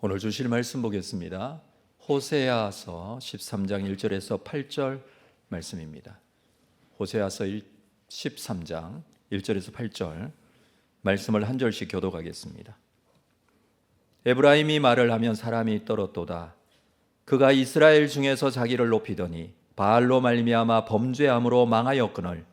오늘 주실 말씀 보겠습니다. 호세아서 13장 1절에서 8절 말씀입니다. 호세아서 13장 1절에서 8절 말씀을 한 절씩 교독하겠습니다. 에브라임이 말을 하면 사람이 떨었도다. 그가 이스라엘 중에서 자기를 높이더니 바알로 말미암아 범죄함으로 망하였거늘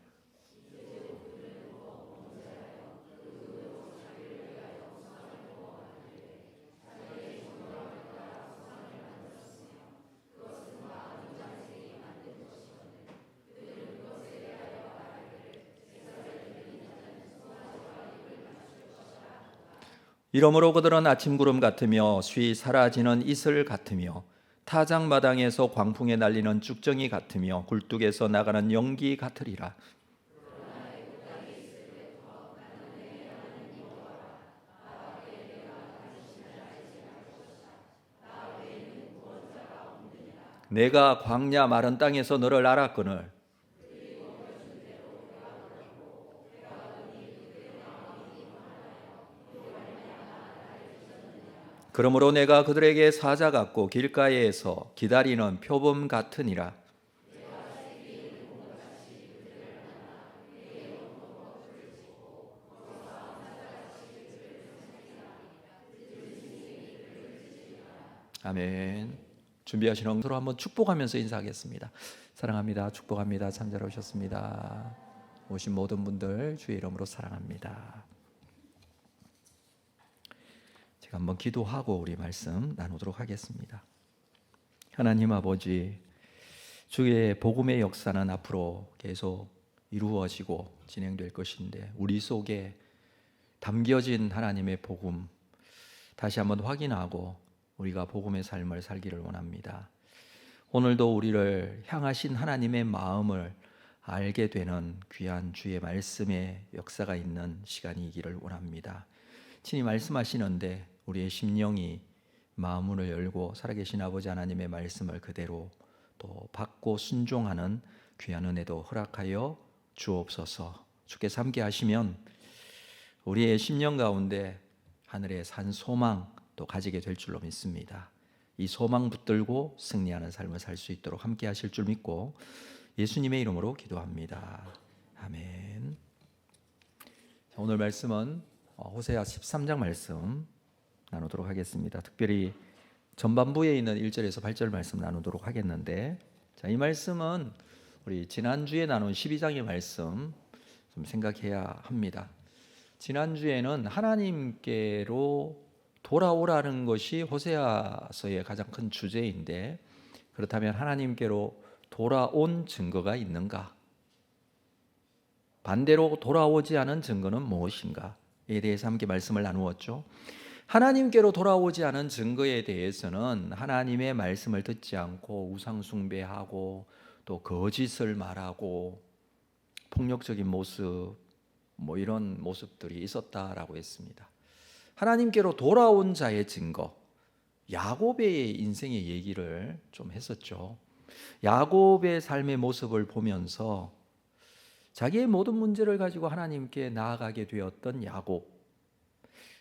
이러므로 그들은 아침 구름 같으며 쉬 사라지는 이슬 같으며 타작마당에서 광풍에 날리는 쭉정이 같으며 굴뚝에서 나가는 연기 같으리라. 내가 광야 마른 땅에서 너를 알았거늘 그러므로 내가 그들에게 사자 같고 길가에서 기다리는 표범 같으니라. 아멘. 준비하시는 서로 한번 축복하면서 인사하겠습니다. 사랑합니다. 축복합니다. 참 잘 오셨습니다. 오신 모든 분들 주의 이름으로 사랑합니다. 제가 한번 기도하고 우리 말씀 나누도록 하겠습니다. 하나님 아버지, 주의 복음의 역사는 앞으로 계속 이루어지고 진행될 것인데 우리 속에 담겨진 하나님의 복음 다시 한번 확인하고 우리가 복음의 삶을 살기를 원합니다. 오늘도 우리를 향하신 하나님의 마음을 알게 되는 귀한 주의 말씀의 역사가 있는 시간이기를 원합니다. 친히 말씀하시는데 우리의 심령이 마음문을 열고 살아계신 아버지 하나님의 말씀을 그대로 또 받고 순종하는 귀한 은혜도 허락하여 주옵소서. 주께서 함께 하시면 우리의 심령 가운데 하늘의 산 소망 또 가지게 될 줄로 믿습니다. 이 소망 붙들고 승리하는 삶을 살 수 있도록 함께 하실 줄 믿고 예수님의 이름으로 기도합니다. 아멘. 오늘 말씀은 호세아 13장 말씀 나누도록 하겠습니다. 특별히 전반부에 있는 1절에서 8절 말씀 나누도록 하겠는데, 이 말씀은 우리 지난주에 나눈 12장의 말씀 좀 생각해야 합니다. 지난주에는 하나님께로 돌아오라는 것이 호세아서의 가장 큰 주제인데, 그렇다면 하나님께로 돌아온 증거가 있는가? 반대로 돌아오지 않은 증거는 무엇인가에 대해서 함께 말씀을 나누었죠. 하나님께로 돌아오지 않은 증거에 대해서는 하나님의 말씀을 듣지 않고 우상 숭배하고 또 거짓을 말하고 폭력적인 모습 이런 모습들이 있었다라고 했습니다. 하나님께로 돌아온 자의 증거, 야곱의 인생의 얘기를 좀 했었죠. 야곱의 삶의 모습을 보면서 자기의 모든 문제를 가지고 하나님께 나아가게 되었던 야곱,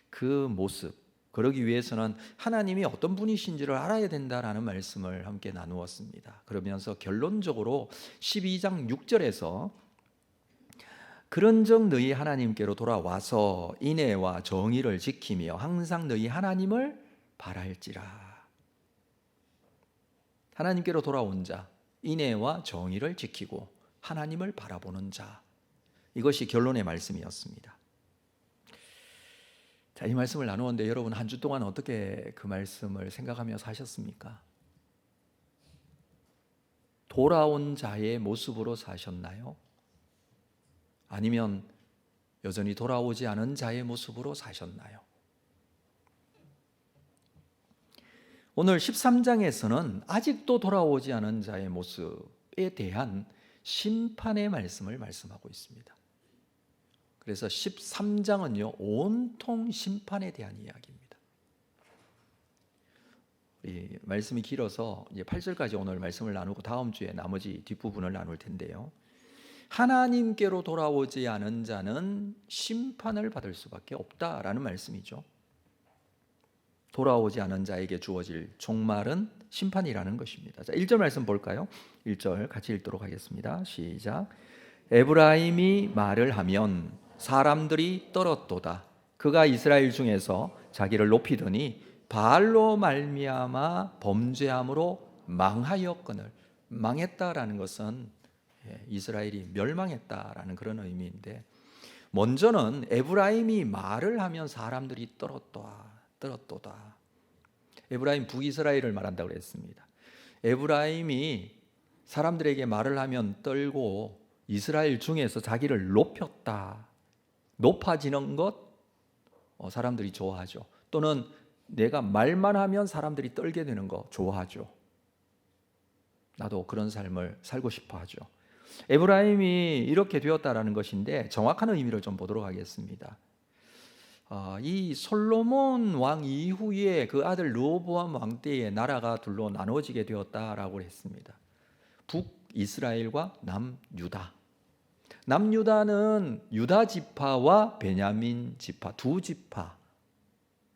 그 모습, 그러기 위해서는 하나님이 어떤 분이신지를 알아야 된다라는 말씀을 함께 나누었습니다. 그러면서 결론적으로 12장 6절에서 그런즉 너희 하나님께로 돌아와서 인애와 정의를 지키며 항상 너희 하나님을 바랄지라. 하나님께로 돌아온 자, 인애와 정의를 지키고 하나님을 바라보는 자, 이것이 결론의 말씀이었습니다. 자, 이 말씀을 나누었는데 여러분 한 주 동안 어떻게 그 말씀을 생각하며 사셨습니까? 돌아온 자의 모습으로 사셨나요? 아니면 여전히 돌아오지 않은 자의 모습으로 사셨나요? 오늘 13장에서는 아직도 돌아오지 않은 자의 모습에 대한 심판의 말씀을 말씀하고 있습니다. 그래서 13장은요 온통 심판에 대한 이야기입니다. 이 말씀이 길어서 이제 8절까지 오늘 말씀을 나누고 다음 주에 나머지 뒷부분을 나눌 텐데요. 하나님께로 돌아오지 않은 자는 심판을 받을 수밖에 없다라는 말씀이죠. 돌아오지 않은 자에게 주어질 종말은 심판이라는 것입니다. 자, 1절 말씀 볼까요? 1절 같이 읽도록 하겠습니다. 시작. 에브라임이 말을 하면 사람들이 떨었도다. 그가 이스라엘 중에서 자기를 높이더니 바알로 말미암아 범죄함으로 망하였거늘. 망했다라는 것은 이스라엘이 멸망했다라는 그런 의미인데, 먼저는 에브라임이 말을 하면 사람들이 떨었도다. 에브라임 북이스라엘을 말한다고 그랬습니다. 에브라임이 사람들에게 말을 하면 떨고 이스라엘 중에서 자기를 높였다. 높아지는 것 사람들이 좋아하죠. 또는 내가 말만 하면 사람들이 떨게 되는 거 좋아하죠. 나도 그런 삶을 살고 싶어 하죠. 에브라임이 이렇게 되었다라는 것인데, 정확한 의미를 좀 보도록 하겠습니다. 이 솔로몬 왕 이후에 그 아들 르호보암 왕 때에 나라가 둘로 나눠지게 되었다라고 했습니다. 북이스라엘과 남유다. 남유다는 유다 지파와 베냐민 지파 두 지파,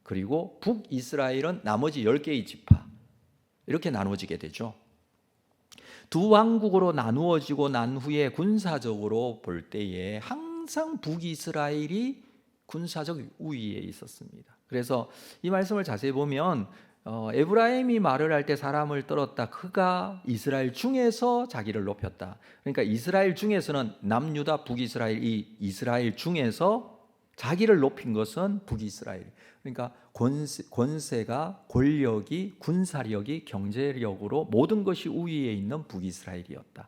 그리고 북이스라엘은 나머지 10개의 지파, 이렇게 나눠지게 되죠. 두 왕국으로 나누어지고 난 후에 군사적으로 볼 때에 항상 북이스라엘이 군사적 우위에 있었습니다. 그래서 이 말씀을 자세히 보면 에브라임이 말을 할 때 사람을 떨었다. 그가 이스라엘 중에서 자기를 높였다. 그러니까 이스라엘 중에서는 남유다 북이스라엘, 이 이스라엘 중에서 자기를 높인 것은 북이스라엘. 그러니까 권세가, 권력이, 군사력이, 경제력으로 모든 것이 우위에 있는 북이스라엘이었다.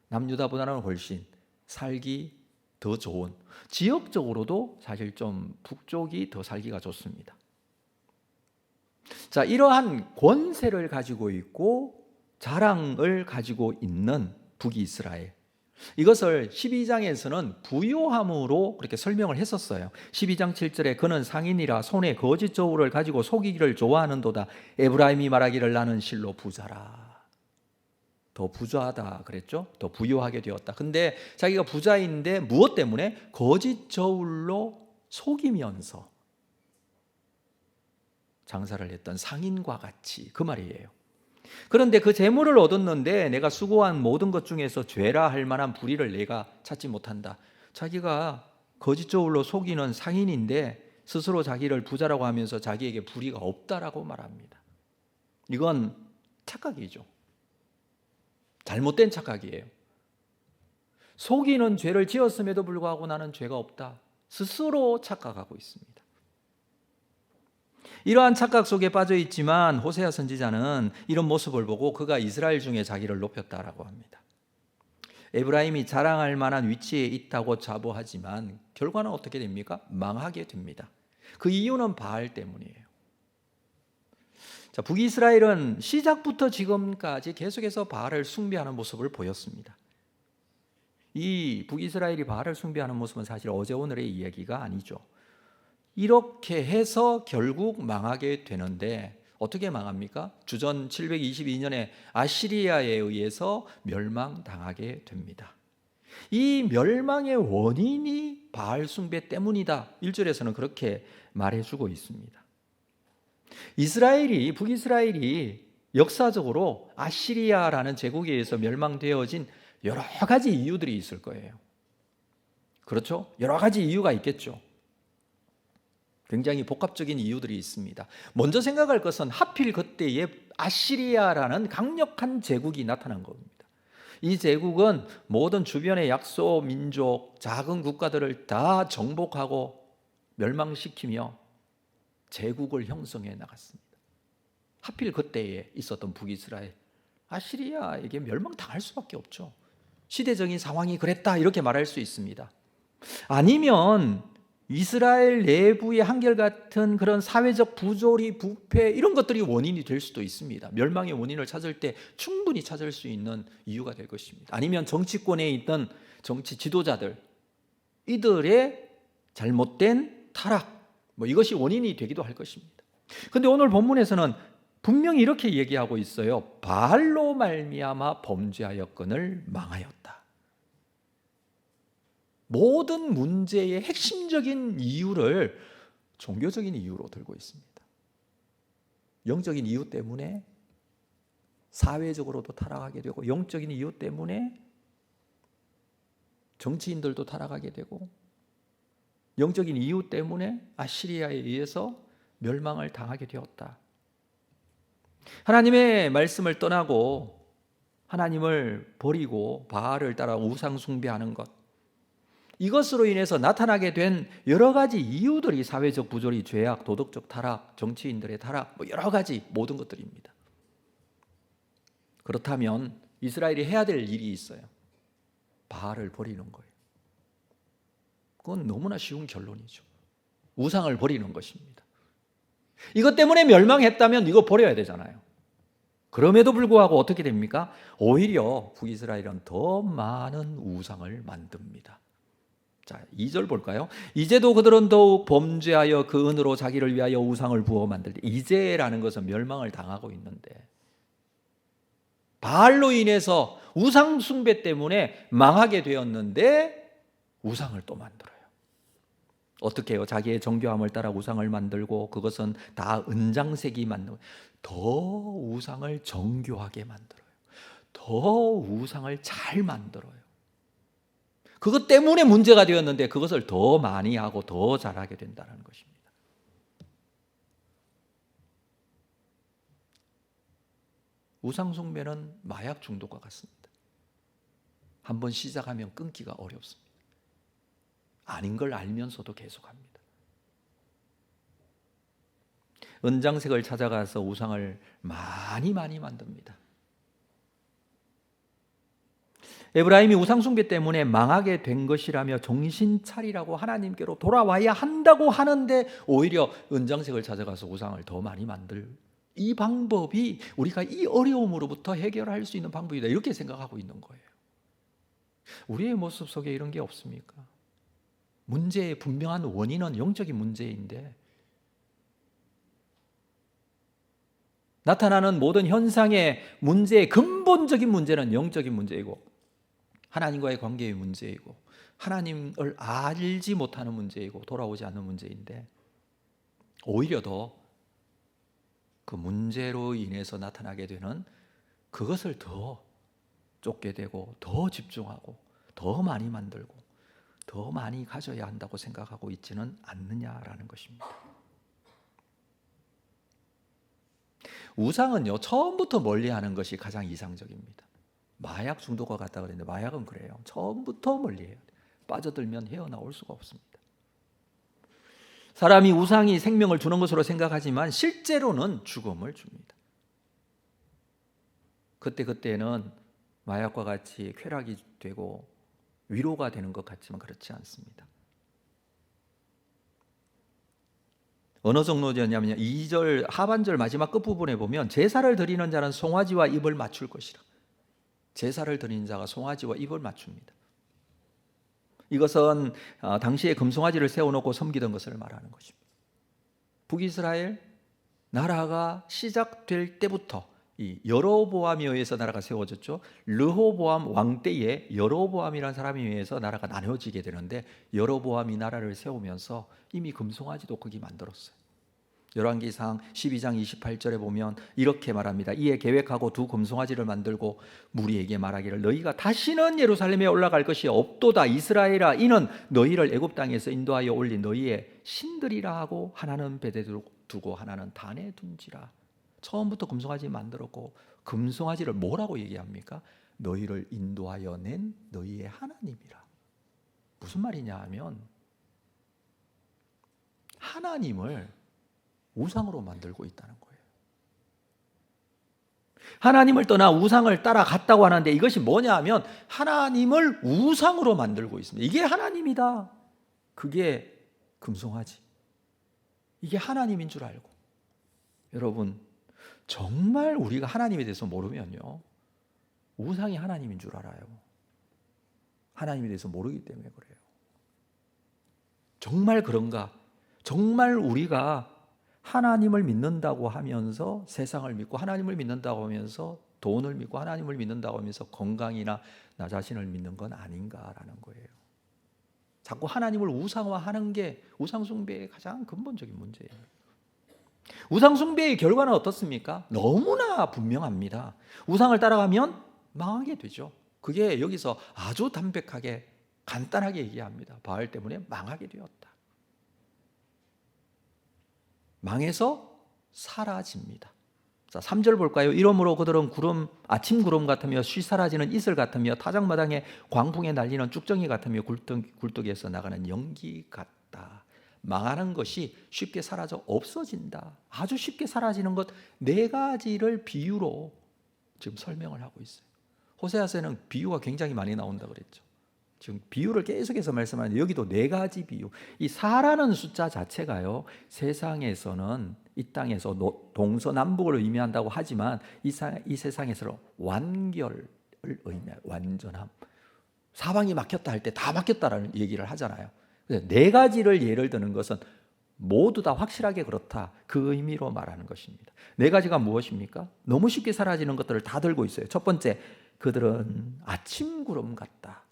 남유다보다는 훨씬 살기 더 좋은, 지역적으로도 사실 좀 북쪽이 더 살기가 좋습니다. 자, 이러한 권세를 가지고 있고 자랑을 가지고 있는 북이스라엘, 이것을 12장에서는 부요함으로 그렇게 설명을 했었어요. 12장 7절에 그는 상인이라 손에 거짓 저울을 가지고 속이기를 좋아하는도다. 에브라임이 말하기를 나는 실로 부자라. 더 부자하다 그랬죠. 더 부요하게 되었다. 근데 자기가 부자인데 무엇 때문에? 거짓 저울로 속이면서 장사를 했던 상인과 같이, 그 말이에요. 그런데 그 재물을 얻었는데 내가 수고한 모든 것 중에서 죄라 할 만한 불의를 내가 찾지 못한다. 자기가 거짓 저울로 속이는 상인인데 스스로 자기를 부자라고 하면서 자기에게 불의가 없다라고 말합니다. 이건 착각이죠. 잘못된 착각이에요. 속이는 죄를 지었음에도 불구하고 나는 죄가 없다, 스스로 착각하고 있습니다. 이러한 착각 속에 빠져 있지만 호세아 선지자는 이런 모습을 보고 그가 이스라엘 중에 자기를 높였다라고 합니다. 에브라임이 자랑할 만한 위치에 있다고 자부하지만 결과는 어떻게 됩니까? 망하게 됩니다. 그 이유는 바알 때문이에요. 자, 북이스라엘은 시작부터 지금까지 계속해서 바알을 숭배하는 모습을 보였습니다. 이 북이스라엘이 바알을 숭배하는 모습은 사실 어제 오늘의 이야기가 아니죠. 이렇게 해서 결국 망하게 되는데 어떻게 망합니까? 주전 722년에 아시리아에 의해서 멸망당하게 됩니다. 이 멸망의 원인이 바알 숭배 때문이다. 1절에서는 그렇게 말해주고 있습니다. 북이스라엘이 역사적으로 아시리아라는 제국에 의해서 멸망되어진 여러 가지 이유들이 있을 거예요. 그렇죠? 여러 가지 이유가 있겠죠. 굉장히 복합적인 이유들이 있습니다. 먼저 생각할 것은 하필 그때에 아시리아라는 강력한 제국이 나타난 겁니다. 이 제국은 모든 주변의 약소 민족, 작은 국가들을 다 정복하고 멸망시키며 제국을 형성해 나갔습니다. 하필 그때에 있었던 북이스라엘, 아시리아에게 멸망당할 수밖에 없죠. 시대적인 상황이 그랬다, 이렇게 말할 수 있습니다. 아니면 이스라엘 내부의 한결같은 그런 사회적 부조리, 부패, 이런 것들이 원인이 될 수도 있습니다. 멸망의 원인을 찾을 때 충분히 찾을 수 있는 이유가 될 것입니다. 아니면 정치권에 있던 정치 지도자들, 이들의 잘못된 타락, 이것이 원인이 되기도 할 것입니다. 그런데 오늘 본문에서는 분명히 이렇게 얘기하고 있어요. 바알로 말미암아 범죄하였거늘 망하였다. 모든 문제의 핵심적인 이유를 종교적인 이유로 들고 있습니다. 영적인 이유 때문에 사회적으로도 타락하게 되고, 영적인 이유 때문에 정치인들도 타락하게 되고, 영적인 이유 때문에 아시리아에 의해서 멸망을 당하게 되었다. 하나님의 말씀을 떠나고 하나님을 버리고 바알을 따라 우상 숭배하는 것, 이것으로 인해서 나타나게 된 여러 가지 이유들이 사회적 부조리, 죄악, 도덕적 타락, 정치인들의 타락, 여러 가지 모든 것들입니다. 그렇다면 이스라엘이 해야 될 일이 있어요. 바알을 버리는 거예요. 그건 너무나 쉬운 결론이죠. 우상을 버리는 것입니다. 이것 때문에 멸망했다면 이거 버려야 되잖아요. 그럼에도 불구하고 어떻게 됩니까? 오히려 북이스라엘은 더 많은 우상을 만듭니다. 자, 2절 볼까요? 이제도 그들은 더욱 범죄하여 그 은으로 자기를 위하여 우상을 부어 만들되, 이제라는 것은 멸망을 당하고 있는데, 바알로 인해서 우상 숭배 때문에 망하게 되었는데 우상을 또 만들어요. 어떻게 해요? 자기의 정교함을 따라 우상을 만들고, 그것은 다 은장색이 만들고, 더 우상을 정교하게 만들어요. 더 우상을 잘 만들어요. 그것 때문에 문제가 되었는데 그것을 더 많이 하고 더 잘하게 된다는 것입니다. 우상 숭배는 마약 중독과 같습니다. 한번 시작하면 끊기가 어렵습니다. 아닌 걸 알면서도 계속합니다. 은장색을 찾아가서 우상을 많이 만듭니다. 에브라임이 우상 숭배 때문에 망하게 된 것이라며 정신 차리라고 하나님께로 돌아와야 한다고 하는데, 오히려 은장색을 찾아가서 우상을 더 많이 만들, 이 방법이 우리가 이 어려움으로부터 해결할 수 있는 방법이다, 이렇게 생각하고 있는 거예요. 우리의 모습 속에 이런 게 없습니까? 문제의 분명한 원인은 영적인 문제인데, 나타나는 모든 현상의 문제의 근본적인 문제는 영적인 문제이고, 하나님과의 관계의 문제이고, 하나님을 알지 못하는 문제이고, 돌아오지 않는 문제인데, 오히려 더 그 문제로 인해서 나타나게 되는 그것을 더 쫓게 되고, 더 집중하고, 더 많이 만들고, 더 많이 가져야 한다고 생각하고 있지는 않느냐라는 것입니다. 우상은요, 처음부터 멀리하는 것이 가장 이상적입니다. 마약 중독과 같다 그랬는데, 마약은 그래요. 처음부터 멀리해야 돼요. 빠져들면 헤어나올 수가 없습니다. 사람이 우상이 생명을 주는 것으로 생각하지만 실제로는 죽음을 줍니다. 그때는 마약과 같이 쾌락이 되고 위로가 되는 것 같지만 그렇지 않습니다. 어느 정도였냐면 2절 하반절 마지막 끝부분에 보면, 제사를 드리는 자는 송아지와 입을 맞출 것이라. 제사를 드리는 자가 송아지와 입을 맞춥니다. 이것은 당시에 금송아지를 세워놓고 섬기던 것을 말하는 것입니다. 북이스라엘 나라가 시작될 때부터 이 여로보암에 의해서 나라가 세워졌죠. 르호보암 왕 때에 여로보암이라는 사람에 의해서 나라가 나눠지게 되는데, 여로보암이 나라를 세우면서 이미 금송아지도 거기 만들었어요. 열왕기상 12장 28절에 보면 이렇게 말합니다. 이에 계획하고 두 금송아지를 만들고 무리에게 말하기를, 너희가 다시는 예루살렘에 올라갈 것이 없도다. 이스라엘아, 이는 너희를 애굽 땅에서 인도하여 올린 너희의 신들이라 하고, 하나는 벳에 두고 하나는 단에 둔지라. 처음부터 금송아지 만들었고, 금송아지를 뭐라고 얘기합니까? 너희를 인도하여 낸 너희의 하나님이라. 무슨 말이냐 하면, 하나님을 우상으로 만들고 있다는 거예요. 하나님을 떠나 우상을 따라갔다고 하는데, 이것이 뭐냐 하면 하나님을 우상으로 만들고 있습니다. 이게 하나님이다. 그게 금송아지. 이게 하나님인 줄 알고. 여러분, 정말 우리가 하나님에 대해서 모르면요, 우상이 하나님인 줄 알아요. 하나님에 대해서 모르기 때문에 그래요. 정말 그런가? 정말 우리가 하나님을 믿는다고 하면서 세상을 믿고, 하나님을 믿는다고 하면서 돈을 믿고, 하나님을 믿는다고 하면서 건강이나 나 자신을 믿는 건 아닌가라는 거예요. 자꾸 하나님을 우상화하는 게 우상 숭배의 가장 근본적인 문제예요. 우상 숭배의 결과는 어떻습니까? 너무나 분명합니다. 우상을 따라가면 망하게 되죠. 그게 여기서 아주 담백하게 간단하게 얘기합니다. 바알 때문에 망하게 되었다. 망해서 사라집니다. 자, 3절 볼까요? 이러므로 그들은 아침 구름 같으며 쉬 사라지는 이슬 같으며 타작마당에 광풍에 날리는 쭉정이 같으며 굴뚝에서 나가는 연기 같다. 망하는 것이 쉽게 사라져 없어진다. 아주 쉽게 사라지는 것 4가지를 비유로 지금 설명을 하고 있어요. 호세아서에는 비유가 굉장히 많이 나온다 그랬죠. 지금 비유를 계속해서 말씀하는데 여기도 4가지 비유. 이 4라는 숫자 자체가요, 세상에서는 이 땅에서 동서남북을 의미한다고 하지만 이 세상에서는 완결을 의미해요. 완전함. 사방이 막혔다 할 때 다 막혔다라는 얘기를 하잖아요. 그래서 4가지를 예를 드는 것은 모두 다 확실하게 그렇다, 그 의미로 말하는 것입니다. 4가지가 무엇입니까? 너무 쉽게 사라지는 것들을 다 들고 있어요. 첫 번째, 그들은 아침 구름 같다.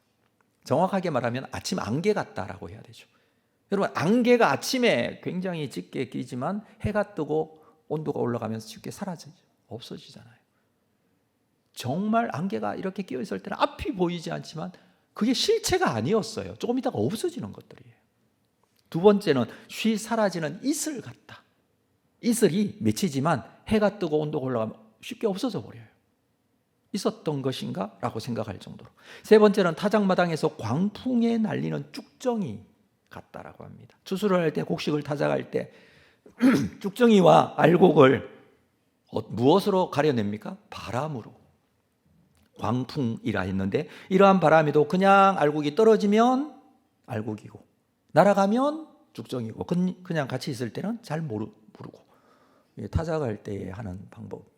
정확하게 말하면 아침 안개 같다라고 해야 되죠. 여러분, 안개가 아침에 굉장히 짙게 끼지만 해가 뜨고 온도가 올라가면서 쉽게 사라지죠. 없어지잖아요. 정말 안개가 이렇게 끼어 있을 때는 앞이 보이지 않지만 그게 실체가 아니었어요. 조금 있다가 없어지는 것들이에요. 두 번째는 쉬 사라지는 이슬 같다. 이슬이 맺히지만 해가 뜨고 온도가 올라가면 쉽게 없어져 버려요. 있었던 것인가? 라고 생각할 정도로. 세 번째는 타작마당에서 광풍에 날리는 쭉정이 같다라고 합니다. 추수를 할 때, 곡식을 타작할 때 쭉정이와 알곡을 무엇으로 가려냅니까? 바람으로. 광풍이라 했는데, 이러한 바람에도 그냥 알곡이 떨어지면 알곡이고 날아가면 쭉정이고 그냥 같이 있을 때는 잘 모르고, 타작할 때 하는 방법입니다.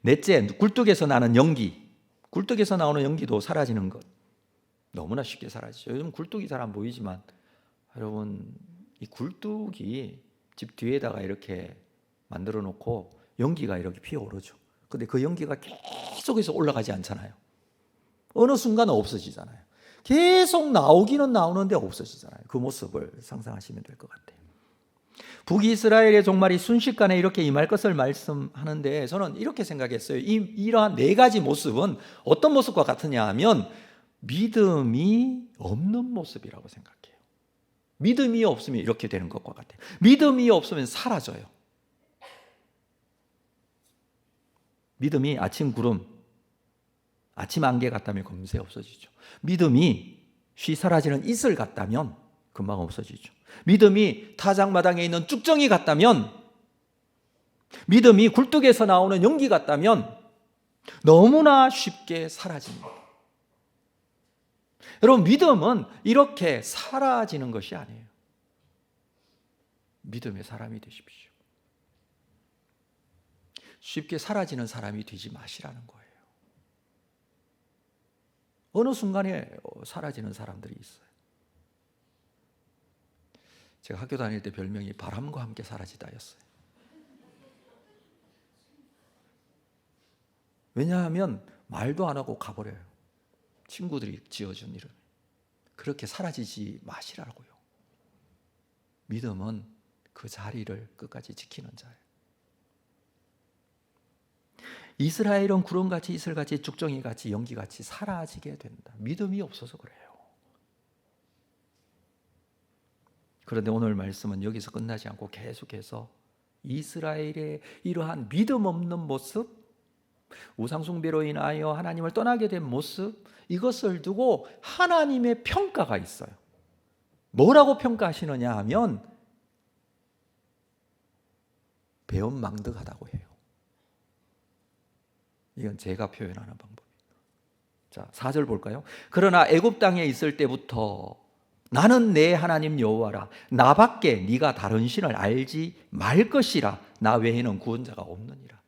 넷째, 굴뚝에서 나는 연기. 굴뚝에서 나오는 연기도 사라지는 것 너무나 쉽게 사라지죠. 요즘 굴뚝이 잘 안 보이지만 여러분, 이 굴뚝이 집 뒤에다가 이렇게 만들어 놓고 연기가 이렇게 피어오르죠. 근데 그 연기가 계속해서 올라가지 않잖아요. 어느 순간은 없어지잖아요. 계속 나오기는 나오는데 없어지잖아요. 그 모습을 상상하시면 될 것 같아요. 북이스라엘의 종말이 순식간에 이렇게 임할 것을 말씀하는데, 저는 이렇게 생각했어요. 이러한 4가지 모습은 어떤 모습과 같으냐 하면 믿음이 없는 모습이라고 생각해요. 믿음이 없으면 이렇게 되는 것과 같아요. 믿음이 없으면 사라져요. 믿음이 아침 구름, 아침 안개 같다면 금세 없어지죠. 믿음이 쉬 사라지는 이슬 같다면 금방 없어지죠. 믿음이 타작마당에 있는 쭉정이 같다면, 믿음이 굴뚝에서 나오는 연기 같다면 너무나 쉽게 사라집니다. 여러분, 믿음은 이렇게 사라지는 것이 아니에요. 믿음의 사람이 되십시오. 쉽게 사라지는 사람이 되지 마시라는 거예요. 어느 순간에 사라지는 사람들이 있어요. 제가 학교 다닐 때 별명이 바람과 함께 사라지다였어요. 왜냐하면 말도 안 하고 가버려요. 친구들이 지어준 이름. 그렇게 사라지지 마시라고요. 믿음은 그 자리를 끝까지 지키는 자예요. 이스라엘은 구름같이, 이슬같이, 쭉정이같이, 연기같이 사라지게 된다. 믿음이 없어서 그래요. 그런데 오늘 말씀은 여기서 끝나지 않고 계속해서 이스라엘의 이러한 믿음 없는 모습, 우상숭배로 인하여 하나님을 떠나게 된 모습, 이것을 두고 하나님의 평가가 있어요. 뭐라고 평가하시느냐 하면 배은망덕하다고 해요. 이건 제가 표현하는 방법이에요. 자, 4절 볼까요? 그러나 애굽 땅에 있을 때부터 나는 내 하나님 여호와라. 나밖에 네가 다른 신을 알지 말 것이라. 나 외에는 구원자가 없느니라.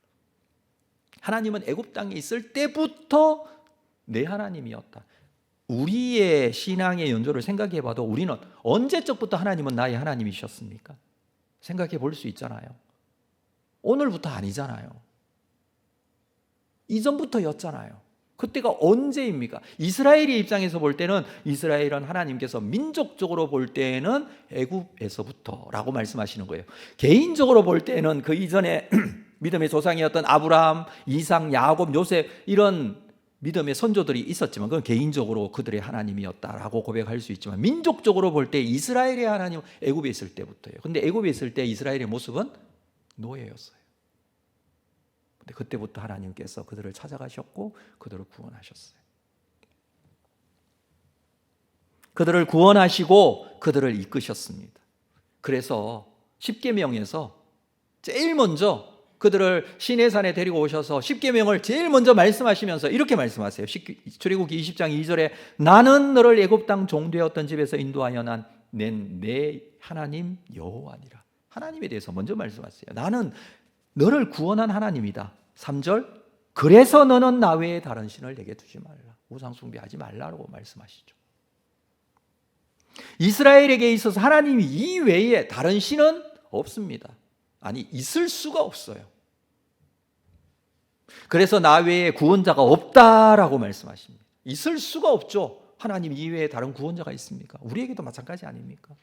하나님은 애굽 땅에 있을 때부터 내 하나님이었다. 우리의 신앙의 연조를 생각해 봐도 우리는 언제적부터 하나님은 나의 하나님이셨습니까? 생각해 볼 수 있잖아요. 오늘부터 아니잖아요. 이전부터였잖아요. 그때가 언제입니까? 이스라엘의 입장에서 볼 때는 이스라엘은 하나님께서 민족적으로 볼 때는 애굽에서부터라고 말씀하시는 거예요. 개인적으로 볼 때는 그 이전에 믿음의 조상이었던 아브라함, 이삭, 야곱, 요셉 이런 믿음의 선조들이 있었지만 그건 개인적으로 그들의 하나님이었다라고 고백할 수 있지만 민족적으로 볼 때 이스라엘의 하나님은 애굽에 있을 때부터예요. 근데 애굽에 있을 때 이스라엘의 모습은 노예였어요. 근데 그때부터 하나님께서 그들을 찾아가셨고 그들을 구원하셨어요. 그들을 구원하시고 그들을 이끄셨습니다. 그래서 십계명에서 제일 먼저 그들을 시내산에 데리고 오셔서 십계명을 제일 먼저 말씀하시면서 이렇게 말씀하세요. 출애굽기 20장 2절에 나는 너를 애굽 땅 종되었던 집에서 인도하여 낸 내 하나님 여호와니라. 하나님에 대해서 먼저 말씀하세요. 나는 너를 구원한 하나님이다. 3절 그래서 너는 나 외에 다른 신을 내게 두지 말라. 우상 숭배하지 말라고 말씀하시죠. 이스라엘에게 있어서 하나님 이외에 다른 신은 없습니다. 아니 있을 수가 없어요. 그래서 나 외에 구원자가 없다라고 말씀하십니다. 있을 수가 없죠. 하나님 이외에 다른 구원자가 있습니까? 우리에게도 마찬가지 아닙니까?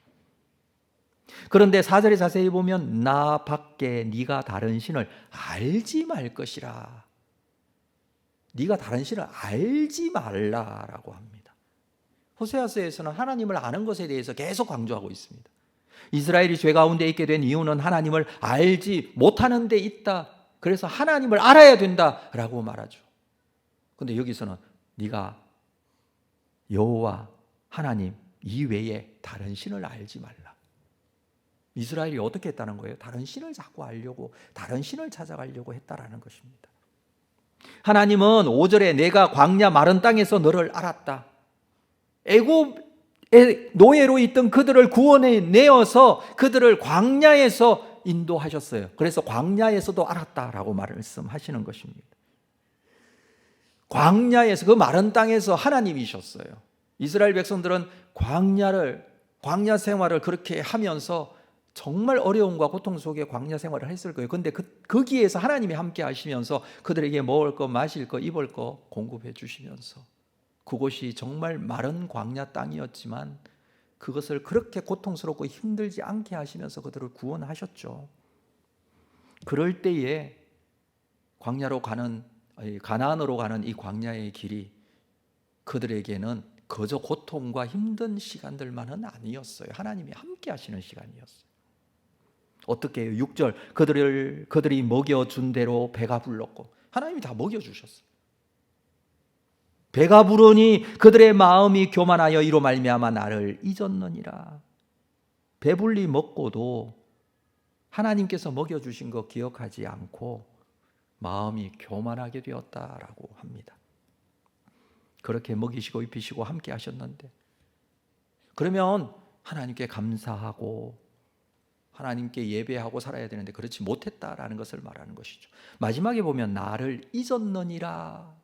그런데 4절에 자세히 보면 나 밖에 네가 다른 신을 알지 말 것이라. 네가 다른 신을 알지 말라라고 합니다. 호세아서에서는 하나님을 아는 것에 대해서 계속 강조하고 있습니다. 이스라엘이 죄 가운데 있게 된 이유는 하나님을 알지 못하는 데 있다. 그래서 하나님을 알아야 된다라고 말하죠. 그런데 여기서는 네가 여호와 하나님 이외에 다른 신을 알지 말라. 이스라엘이 어떻게 했다는 거예요? 다른 신을 자꾸 알려고, 다른 신을 찾아가려고 했다라는 것입니다. 하나님은 5절에 내가 광야 마른 땅에서 너를 알았다. 애굽의 노예로 있던 그들을 구원해 내어서 그들을 광야에서 인도하셨어요. 그래서 광야에서도 알았다라고 말씀하시는 것입니다. 광야에서 그 마른 땅에서 하나님이셨어요. 이스라엘 백성들은 광야 생활을 그렇게 하면서 정말 어려움과 고통 속에 광야 생활을 했을 거예요. 그런데 거기에서 하나님이 함께 하시면서 그들에게 먹을 거, 마실 거, 입을 거 공급해 주시면서 그곳이 정말 마른 광야 땅이었지만 그것을 그렇게 고통스럽고 힘들지 않게 하시면서 그들을 구원하셨죠. 그럴 때에 가나안으로 가는 이 광야의 길이 그들에게는 그저 고통과 힘든 시간들만은 아니었어요. 하나님이 함께 하시는 시간이었어요. 어떻게 해요? 6절 그들이 먹여준 대로 배가 불렀고 하나님이 다 먹여주셨어요. 배가 부르니 그들의 마음이 교만하여 이로 말미암아 나를 잊었느니라. 배불리 먹고도 하나님께서 먹여주신 거 기억하지 않고 마음이 교만하게 되었다라고 합니다. 그렇게 먹이시고 입히시고 함께 하셨는데 그러면 하나님께 감사하고 하나님께 예배하고 살아야 되는데 그렇지 못했다라는 것을 말하는 것이죠. 마지막에 보면 나를 잊었느니라.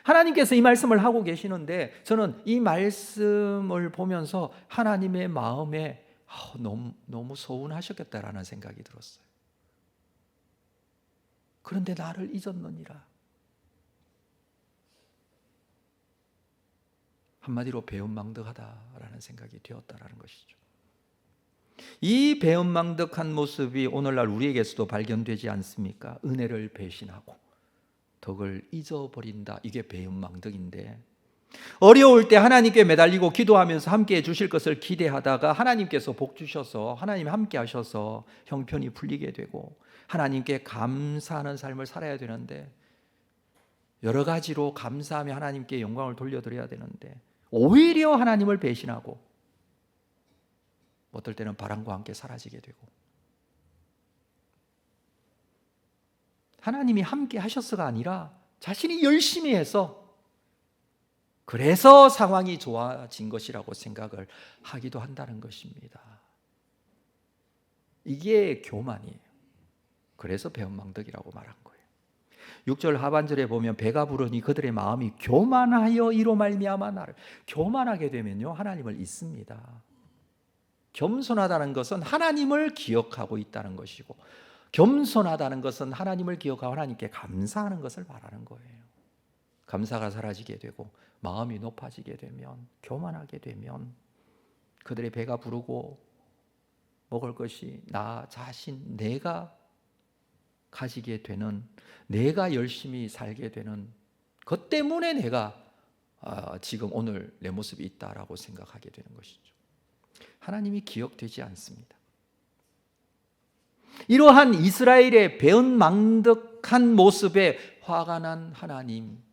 하나님께서 이 말씀을 하고 계시는데 저는 이 말씀을 보면서 하나님의 마음에 너무 서운하셨겠다라는 생각이 들었어요. 그런데 나를 잊었느니라. 한마디로 배은망덕하다라는 생각이 되었다라는 것이죠. 이 배은망덕한 모습이 오늘날 우리에게서도 발견되지 않습니까? 은혜를 배신하고 덕을 잊어버린다. 이게 배은망덕인데 어려울 때 하나님께 매달리고 기도하면서 함께 해주실 것을 기대하다가 하나님께서 복 주셔서 하나님이 함께 하셔서 형편이 풀리게 되고 하나님께 감사하는 삶을 살아야 되는데 여러 가지로 감사하며 하나님께 영광을 돌려드려야 되는데 오히려 하나님을 배신하고 어떨 때는 바람과 함께 사라지게 되고 하나님이 함께 하셨어가 아니라 자신이 열심히 해서 그래서 상황이 좋아진 것이라고 생각을 하기도 한다는 것입니다. 이게 교만이에요. 그래서 배은망덕이라고 말한 거예요. 6절 하반절에 보면 배가 부르니 그들의 마음이 교만하여 이로 말미암아 나를. 교만하게 되면요 하나님을 잊습니다. 겸손하다는 것은 하나님을 기억하고 있다는 것이고 겸손하다는 것은 하나님을 기억하고 하나님께 감사하는 것을 말하는 거예요. 감사가 사라지게 되고 마음이 높아지게 되면, 교만하게 되면 그들의 배가 부르고 먹을 것이 나 자신, 내가 가지게 되는, 내가 열심히 살게 되는 것 때문에 내가 지금 오늘 내 모습이 있다라고 생각하게 되는 것이죠. 하나님이 기억되지 않습니다. 이러한 이스라엘의 배은망덕한 모습에 화가 난 하나님,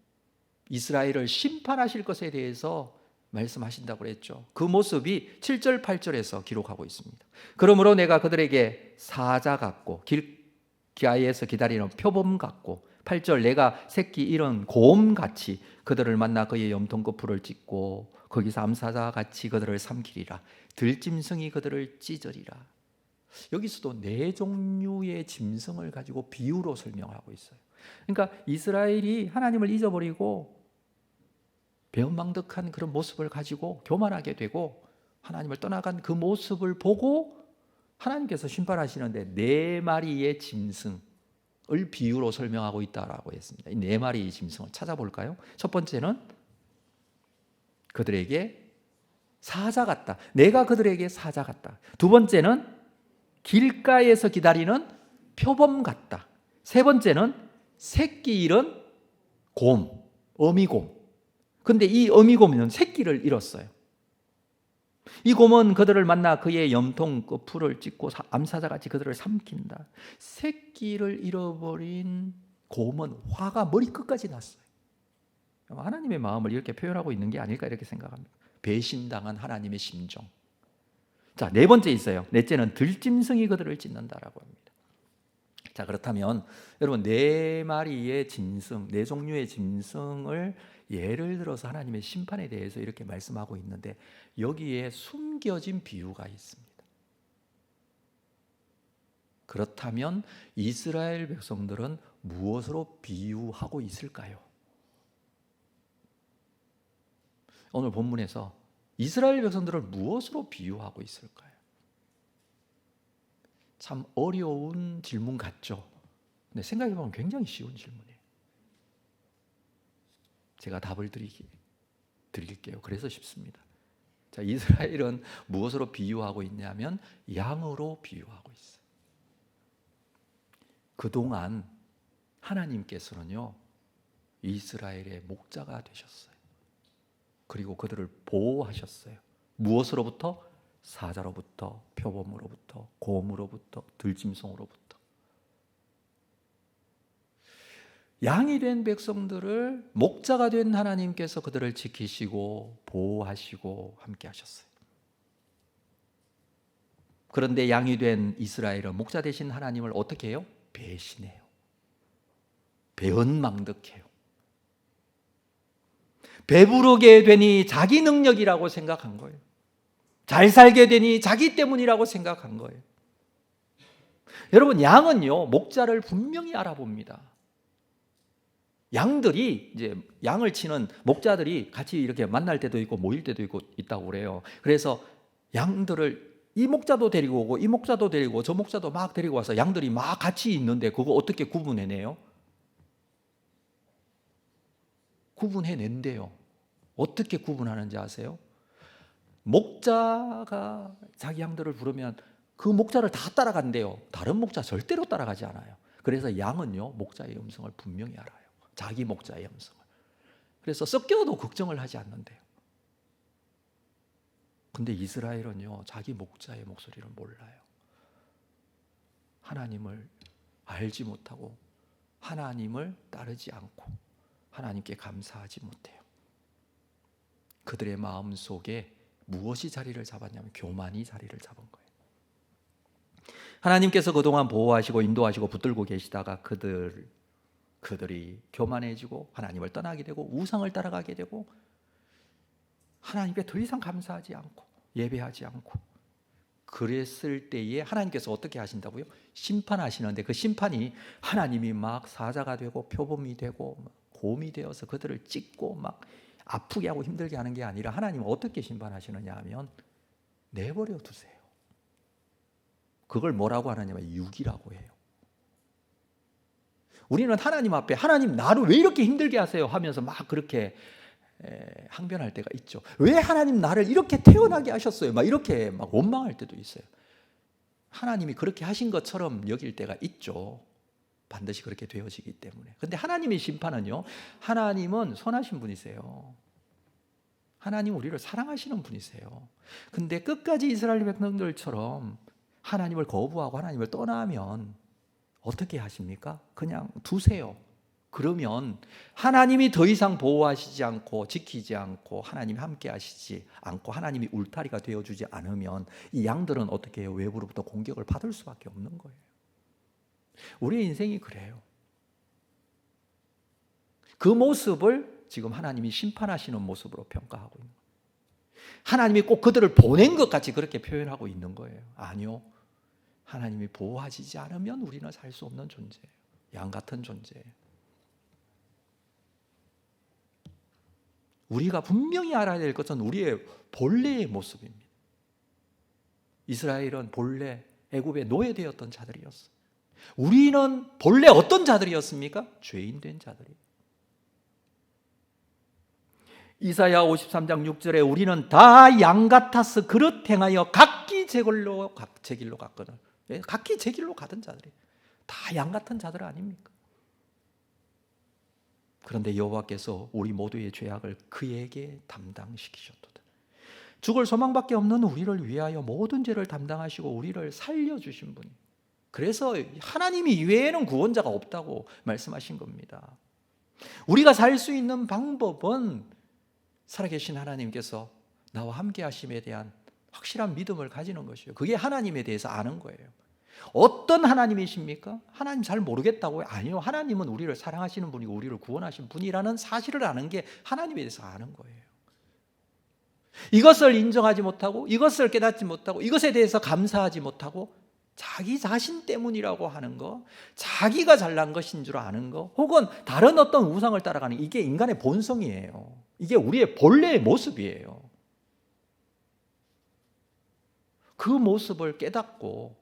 이스라엘을 심판하실 것에 대해서 말씀하신다고 그랬죠. 그 모습이 7절 8절에서 기록하고 있습니다. 그러므로 내가 그들에게 사자 같고 길가에서 기다리는 표범 같고, 8절 내가 새끼 잃은 곰같이 그들을 만나 그의 염통 끝풀을 찢고 거기서 암사자 같이 그들을 삼키리라. 들짐승이 그들을 찢으리라. 여기서도 네 종류의 짐승을 가지고 비유로 설명하고 있어요. 그러니까 이스라엘이 하나님을 잊어버리고 배은망덕한 그런 모습을 가지고 교만하게 되고 하나님을 떠나간 그 모습을 보고 하나님께서 심판하시는데 네 마리의 짐승을 비유로 설명하고 있다라고 했습니다. 이 네 마리의 짐승을 찾아볼까요? 첫 번째는 그들에게 사자 같다. 내가 그들에게 사자 같다. 두 번째는 길가에서 기다리는 표범 같다. 세 번째는 새끼 잃은 곰, 어미곰. 근데 이 어미곰은 새끼를 잃었어요. 이 곰은 그들을 만나 그의 염통 끝풀을 찢고 암사자같이 그들을 삼킨다. 새끼를 잃어버린 곰은 화가 머리끝까지 났어요. 하나님의 마음을 이렇게 표현하고 있는 게 아닐까 이렇게 생각합니다. 배신당한 하나님의 심정. 자, 네 번째 있어요. 넷째는 들짐승이 그들을 찢는다라고 합니다. 자, 그렇다면 여러분 네 마리의 짐승, 네 종류의 짐승을 예를 들어서 하나님의 심판에 대해서 이렇게 말씀하고 있는데 여기에 숨겨진 비유가 있습니다. 그렇다면 이스라엘 백성들은 무엇으로 비유하고 있을까요? 오늘 본문에서 이스라엘 백성들을 무엇으로 비유하고 있을까요? 참 어려운 질문 같죠? 근데 생각해보면 굉장히 쉬운 질문이에요. 제가 답을 드릴게요. 그래서 쉽습니다. 자, 이스라엘은 무엇으로 비유하고 있냐면 양으로 비유하고 있어요. 그동안 하나님께서는요, 이스라엘의 목자가 되셨어요. 그리고 그들을 보호하셨어요. 무엇으로부터? 사자로부터, 표범으로부터, 곰으로부터, 들짐승으로부터. 양이 된 백성들을 목자가 된 하나님께서 그들을 지키시고 보호하시고 함께 하셨어요. 그런데 양이 된 이스라엘은 목자 되신 하나님을 어떻게 해요? 배신해요. 배은망덕해요. 배부르게 되니 자기 능력이라고 생각한 거예요. 잘 살게 되니 자기 때문이라고 생각한 거예요. 여러분, 양은요, 목자를 분명히 알아봅니다. 양들이 이제 양을 치는 목자들이 같이 이렇게 만날 때도 있고 모일 때도 있다고 그래요. 그래서 양들을 이 목자도 데리고 오고 이 목자도 데리고 저 목자도 막 데리고 와서 양들이 막 같이 있는데 그거 어떻게 구분해내요? 구분해낸대요. 어떻게 구분하는지 아세요? 목자가 자기 양들을 부르면 그 목자를 다 따라간대요. 다른 목자 절대로 따라가지 않아요. 그래서 양은요, 목자의 음성을 분명히 알아요. 자기 목자의 음성을. 그래서 섞여도 걱정을 하지 않는데요. 근데 이스라엘은요, 자기 목자의 목소리를 몰라요. 하나님을 알지 못하고 하나님을 따르지 않고 하나님께 감사하지 못해요. 그들의 마음 속에 무엇이 자리를 잡았냐면 교만이 자리를 잡은 거예요. 하나님께서 그동안 보호하시고 인도하시고 붙들고 계시다가 그들이 교만해지고 하나님을 떠나게 되고 우상을 따라가게 되고 하나님께 더 이상 감사하지 않고 예배하지 않고 그랬을 때에 하나님께서 어떻게 하신다고요? 심판하시는데 그 심판이 하나님이 막 사자가 되고 표범이 되고 곰이 되어서 그들을 찢고 막 아프게 하고 힘들게 하는 게 아니라 하나님은 어떻게 심판하시느냐 하면 내버려 두세요. 그걸 뭐라고 하느냐면 육이라고 해요. 우리는 하나님 앞에 하나님 나를 왜 이렇게 힘들게 하세요 하면서 막 그렇게 항변할 때가 있죠. 왜 하나님 나를 이렇게 태어나게 하셨어요? 막 이렇게 막 원망할 때도 있어요. 하나님이 그렇게 하신 것처럼 여길 때가 있죠. 반드시 그렇게 되어지기 때문에. 근데 하나님의 심판은요, 하나님은 선하신 분이세요. 하나님 우리를 사랑하시는 분이세요. 근데 끝까지 이스라엘 백성들처럼 하나님을 거부하고 하나님을 떠나면 어떻게 하십니까? 그냥 두세요. 그러면 하나님이 더 이상 보호하시지 않고 지키지 않고 하나님이 함께 하시지 않고 하나님이 울타리가 되어주지 않으면 이 양들은 어떻게 해요? 외부로부터 공격을 받을 수밖에 없는 거예요. 우리의 인생이 그래요. 그 모습을 지금 하나님이 심판하시는 모습으로 평가하고 있는 거예요. 하나님이 꼭 그들을 보낸 것 같이 그렇게 표현하고 있는 거예요. 아니요. 하나님이 보호하시지 않으면 우리는 살 수 없는 존재예요. 양 같은 존재예요. 우리가 분명히 알아야 될 것은 우리의 본래의 모습입니다. 이스라엘은 본래 애굽에 노예되었던 자들이었어요. 우리는 본래 어떤 자들이었습니까? 죄인된 자들이. 이사야 53장 6절에 우리는 다 양 같아서 그릇 행하여 각기 제 길로 갔거늘. 각기 제 길로 가던 자들이 다 양 같은 자들 아닙니까? 그런데 여호와께서 우리 모두의 죄악을 그에게 담당시키셨도다. 죽을 소망밖에 없는 우리를 위하여 모든 죄를 담당하시고 우리를 살려주신 분이. 그래서 하나님이 이외에는 구원자가 없다고 말씀하신 겁니다. 우리가 살 수 있는 방법은 살아계신 하나님께서 나와 함께 하심에 대한 확실한 믿음을 가지는 것이에요. 그게 하나님에 대해서 아는 거예요. 어떤 하나님이십니까? 하나님 잘 모르겠다고요? 아니요. 하나님은 우리를 사랑하시는 분이고 우리를 구원하신 분이라는 사실을 아는 게 하나님에 대해서 아는 거예요. 이것을 인정하지 못하고 이것을 깨닫지 못하고 이것에 대해서 감사하지 못하고 자기 자신 때문이라고 하는 거, 자기가 잘난 것인 줄 아는 거, 혹은 다른 어떤 우상을 따라가는, 이게 인간의 본성이에요. 이게 우리의 본래의 모습이에요. 그 모습을 깨닫고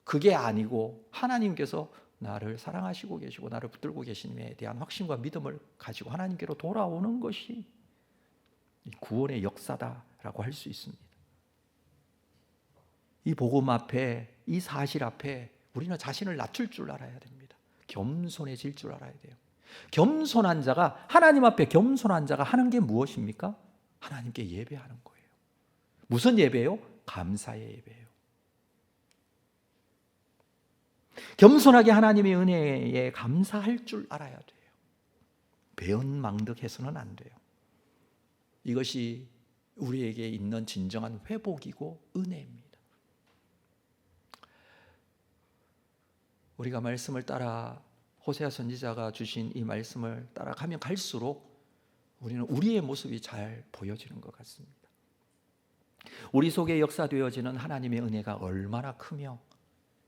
그게 아니고 하나님께서 나를 사랑하시고 계시고 나를 붙들고 계심에 대한 확신과 믿음을 가지고 하나님께로 돌아오는 것이 구원의 역사다라고 할 수 있습니다. 이 복음 앞에, 이 사실 앞에 우리는 자신을 낮출 줄 알아야 됩니다. 겸손해질 줄 알아야 돼요. 겸손한 자가, 하나님 앞에 겸손한 자가 하는 게 무엇입니까? 하나님께 예배하는 거예요. 무슨 예배요? 감사의 예배예요. 겸손하게 하나님의 은혜에 감사할 줄 알아야 돼요. 배은망덕해서는 안 돼요. 이것이 우리에게 있는 진정한 회복이고 은혜입니다. 우리가 말씀을 따라, 호세아 선지자가 주신 이 말씀을 따라가면 갈수록 우리는 우리의 모습이 잘 보여지는 것 같습니다. 우리 속에 역사되어지는 하나님의 은혜가 얼마나 크며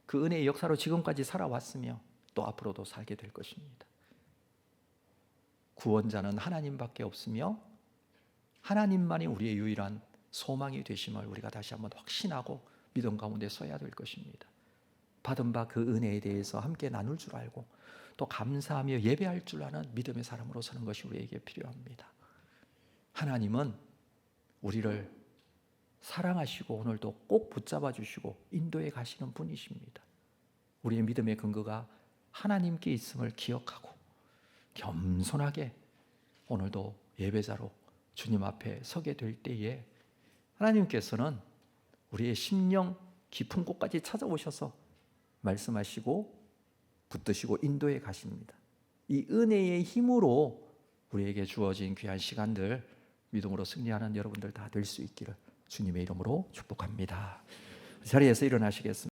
그 은혜의 역사로 지금까지 살아왔으며 또 앞으로도 살게 될 것입니다. 구원자는 하나님밖에 없으며 하나님만이 우리의 유일한 소망이 되심을 우리가 다시 한번 확신하고 믿음 가운데 서야 될 것입니다. 받은 바 그 은혜에 대해서 함께 나눌 줄 알고 또 감사하며 예배할 줄 아는 믿음의 사람으로 서는 것이 우리에게 필요합니다. 하나님은 우리를 사랑하시고 오늘도 꼭 붙잡아 주시고 인도해 가시는 분이십니다. 우리의 믿음의 근거가 하나님께 있음을 기억하고 겸손하게 오늘도 예배자로 주님 앞에 서게 될 때에 하나님께서는 우리의 심령 깊은 곳까지 찾아오셔서 말씀하시고 붙드시고 인도해 가십니다. 이 은혜의 힘으로 우리에게 주어진 귀한 시간들 믿음으로 승리하는 여러분들 다 될 수 있기를 주님의 이름으로 축복합니다. 자리에서 일어나시겠습니다.